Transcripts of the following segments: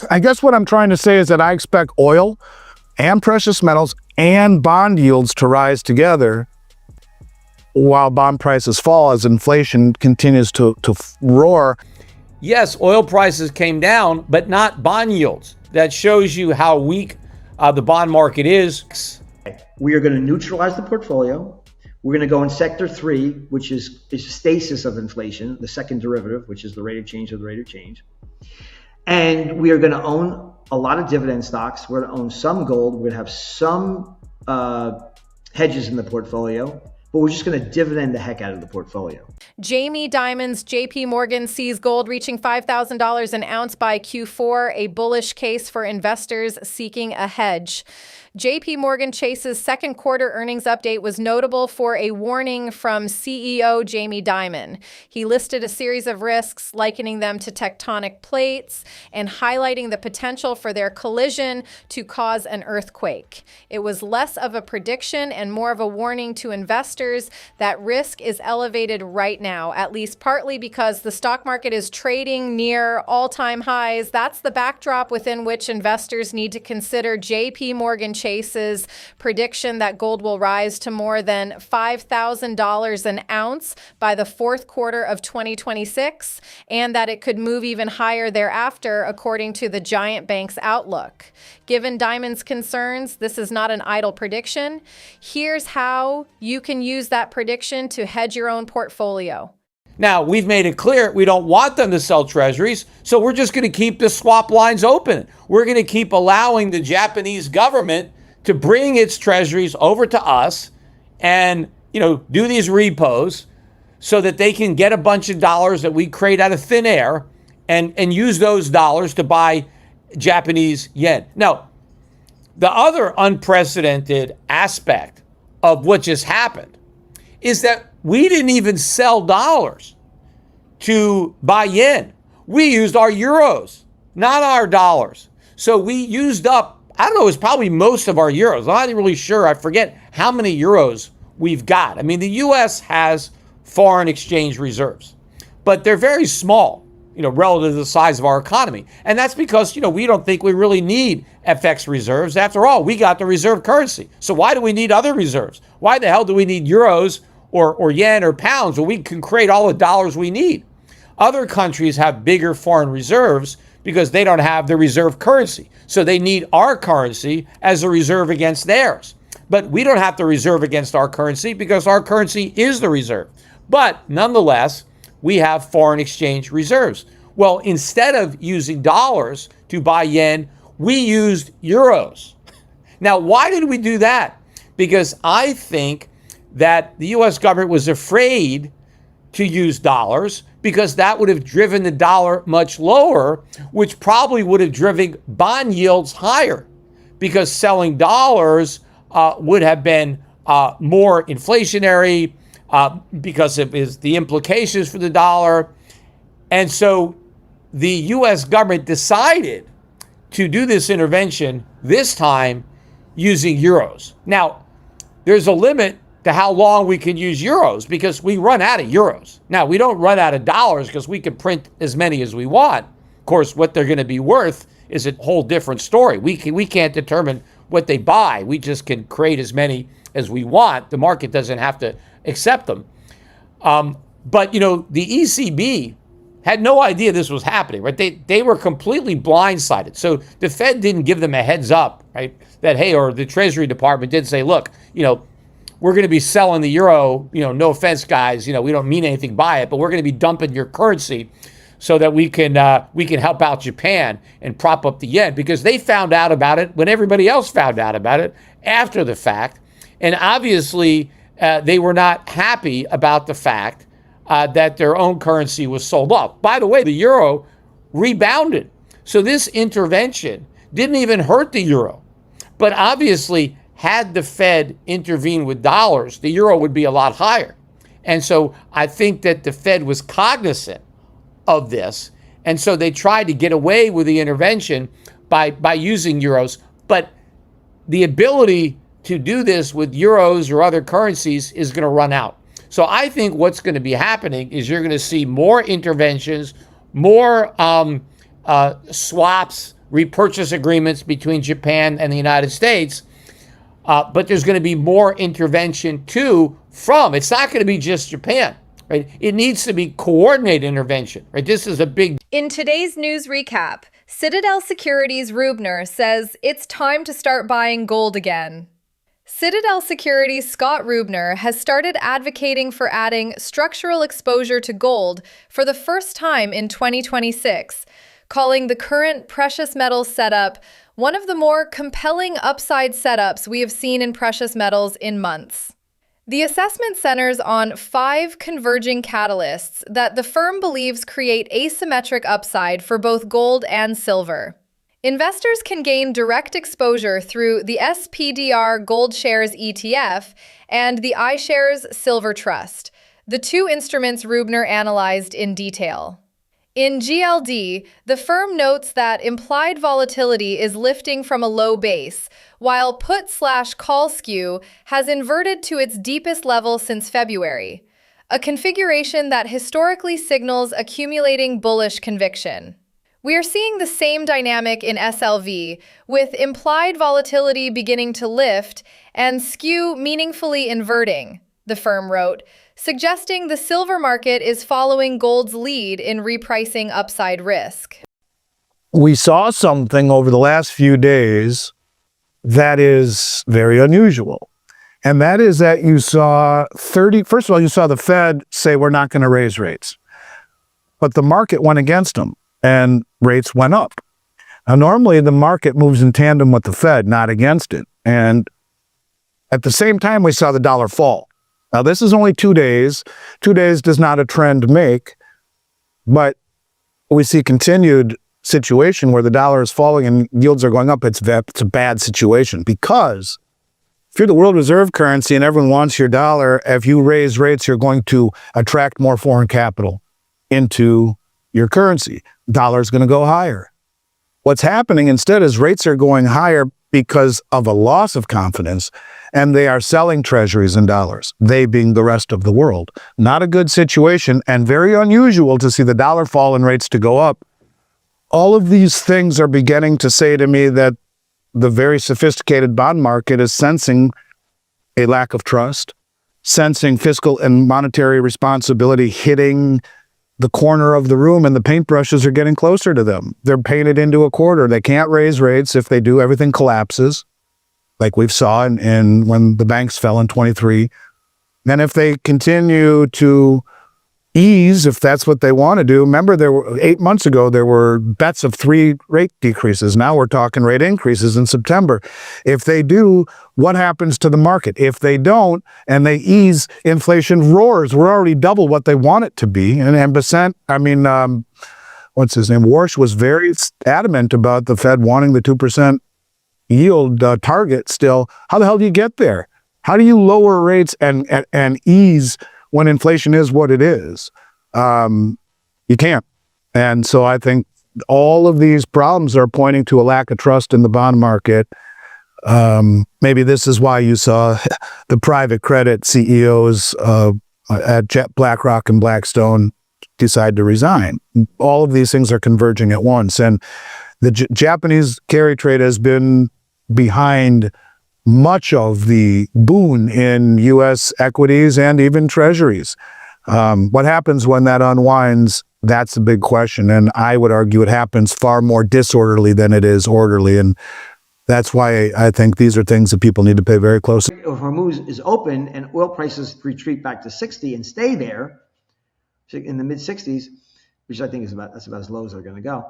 I guess what I'm trying to say is that I expect oil and precious metals and bond yields to rise together while bond prices fall as inflation continues to roar. Yes, oil prices came down, but not bond yields. That shows you how weak the bond market is. We are going to neutralize the portfolio. We're going to go in sector 3, which is stasis of inflation, the second derivative, which is the rate of change of the rate of change. And we are going to own a lot of dividend stocks. We're going to own some gold. We're going to have some hedges in the portfolio, but we're just going to dividend the heck out of the portfolio. Jamie Dimon's JPMorgan sees gold reaching $5,000 an ounce by Q4, a bullish case for investors seeking a hedge. JPMorgan Chase's second quarter earnings update was notable for a warning from CEO Jamie Dimon. He listed a series of risks, likening them to tectonic plates and highlighting the potential for their collision to cause an earthquake. It was less of a prediction and more of a warning to investors that risk is elevated right now, at least partly because the stock market is trading near all-time highs. That's the backdrop within which investors need to consider JPMorgan Chase's prediction that gold will rise to more than $5,000 an ounce by the fourth quarter of 2026, and that it could move even higher thereafter, according to the giant bank's outlook. Given Dimon's concerns, this is not an idle prediction. Here's how you can use that prediction to hedge your own portfolio. Now, we've made it clear we don't want them to sell treasuries, so we're just going to keep the swap lines open. We're going to keep allowing the Japanese government to bring its treasuries over to us and, do these repos so that they can get a bunch of dollars that we create out of thin air and use those dollars to buy Japanese yen. Now, the other unprecedented aspect of what just happened is that we didn't even sell dollars to buy yen. We used our euros, not our dollars. So we used up, I don't know, it's probably most of our euros. I'm not really sure. I forget how many euros we've got. I mean, the U.S. has foreign exchange reserves, but they're very small, relative to the size of our economy. And that's because, we don't think we really need FX reserves. After all, we got the reserve currency. So why do we need other reserves? Why the hell do we need euros or yen or pounds when we can create all the dollars we need? Other countries have bigger foreign reserves because they don't have the reserve currency. So they need our currency as a reserve against theirs. But we don't have to reserve against our currency because our currency is the reserve. But nonetheless, we have foreign exchange reserves. Well, instead of using dollars to buy yen, we used euros. Now, why did we do that? Because I think that the U.S. government was afraid to use dollars because that would have driven the dollar much lower, which probably would have driven bond yields higher because selling dollars would have been more inflationary because of the implications for the dollar. And so the U.S. government decided to do this intervention this time using euros. Now, there's a limit to how long we can use euros because we run out of euros. Now, we don't run out of dollars because we can print as many as we want. Of course, what they're going to be worth is a whole different story. We can't determine what they buy. We just can create as many as we want. The market doesn't have to accept them. But, the ECB had no idea this was happening, right? They were completely blindsided. So the Fed didn't give them a heads up, right? That, hey, or the Treasury Department didn't say, look, we're going to be selling the euro, no offense, guys, we don't mean anything by it, but we're going to be dumping your currency so that we can help out Japan and prop up the yen, because they found out about it when everybody else found out about it after the fact. And obviously, they were not happy about the fact that their own currency was sold off. By the way, the euro rebounded. So this intervention didn't even hurt the euro. But obviously, had the Fed intervened with dollars, the euro would be a lot higher. And so I think that the Fed was cognizant of this. And so they tried to get away with the intervention by using euros. But the ability to do this with euros or other currencies is going to run out. So I think what's going to be happening is you're going to see more interventions, more swaps repurchase agreements between Japan and the United States. But there's going to be more intervention too from, it's not going to be just Japan, right? It needs to be coordinated intervention, right? This is a big. In today's news recap, Citadel Securities' Rubner says it's time to start buying gold again. Citadel Securities' Scott Rubner has started advocating for adding structural exposure to gold for the first time in 2026, calling the current precious metals setup one of the more compelling upside setups we have seen in precious metals in months. The assessment centers on 5 converging catalysts that the firm believes create asymmetric upside for both gold and silver. Investors can gain direct exposure through the SPDR Gold Shares ETF and the iShares Silver Trust, the 2 instruments Rubner analyzed in detail. In GLD, the firm notes that implied volatility is lifting from a low base, while put/call skew has inverted to its deepest level since February, a configuration that historically signals accumulating bullish conviction. We are seeing the same dynamic in SLV, with implied volatility beginning to lift and skew meaningfully inverting, the firm wrote, suggesting the silver market is following gold's lead in repricing upside risk. We saw something over the last few days that is very unusual. And that is that you saw first of all, you saw the Fed say we're not going to raise rates. But the market went against them and rates went up. Now, normally the market moves in tandem with the Fed, not against it. And at the same time, we saw the dollar fall. Now, this is only 2 days. 2 days does not a trend make, but we see continued situation where the dollar is falling and yields are going up. It's a bad situation because if you're the world reserve currency and everyone wants your dollar, if you raise rates, you're going to attract more foreign capital into your currency. Dollar is going to go higher. What's happening instead is rates are going higher because of a loss of confidence, and they are selling treasuries in dollars, they being the rest of the world. Not a good situation and very unusual to see the dollar fall and rates to go up. All of these things are beginning to say to me that the very sophisticated bond market is sensing a lack of trust, sensing fiscal and monetary responsibility hitting the corner of the room, and the paintbrushes are getting closer to them. They're painted into a quarter. They can't raise rates. If they do, everything collapses, like we've saw in when the banks fell in 23. And if they continue to ease, if that's what they want to do, remember there were 8 months ago, there were bets of 3 rate decreases. Now we're talking rate increases in September. If they do, what happens to the market? If they don't, and they ease, inflation roars. We're already double what they want it to be. And Warsh was very adamant about the Fed wanting the 2% yield target still. How the hell do you get there? How do you lower rates and ease when inflation is what it is? You can't. And so I think all of these problems are pointing to a lack of trust in the bond market. Maybe this is why you saw the private credit CEOs at BlackRock and Blackstone decide to resign. All of these things are converging at once. And the Japanese carry trade has been behind much of the boon in U.S. equities and even treasuries. What happens when that unwinds? That's a big question. And I would argue it happens far more disorderly than it is orderly. And that's why I think these are things that people need to pay very close. If Hormuz is open and oil prices retreat back to 60 and stay there in the mid 60s, which I think is that's about as low as they're going to go,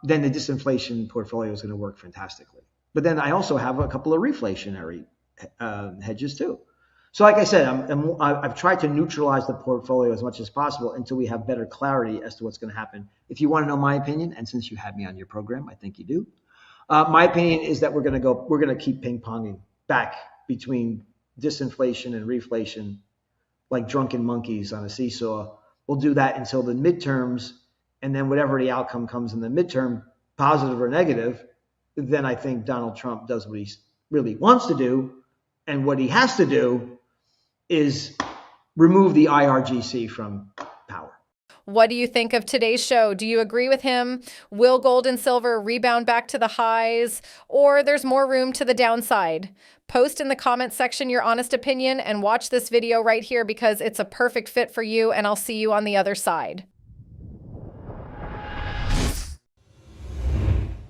then the disinflation portfolio is going to work fantastically. But then I also have a couple of reflationary hedges too. So like I said, I've tried to neutralize the portfolio as much as possible until we have better clarity as to what's going to happen. If you want to know my opinion, and since you had me on your program, I think you do. My opinion is that we're going to keep ping-ponging back between disinflation and reflation like drunken monkeys on a seesaw. We'll do that until the midterms, and then whatever the outcome comes in the midterm, positive or negative, then I think Donald Trump does what he really wants to do. And what he has to do is remove the IRGC from power. What do you think of today's show? Do you agree with him? Will gold and silver rebound back to the highs, or there's more room to the downside? Post in the comment section your honest opinion and watch this video right here because it's a perfect fit for you, and I'll see you on the other side.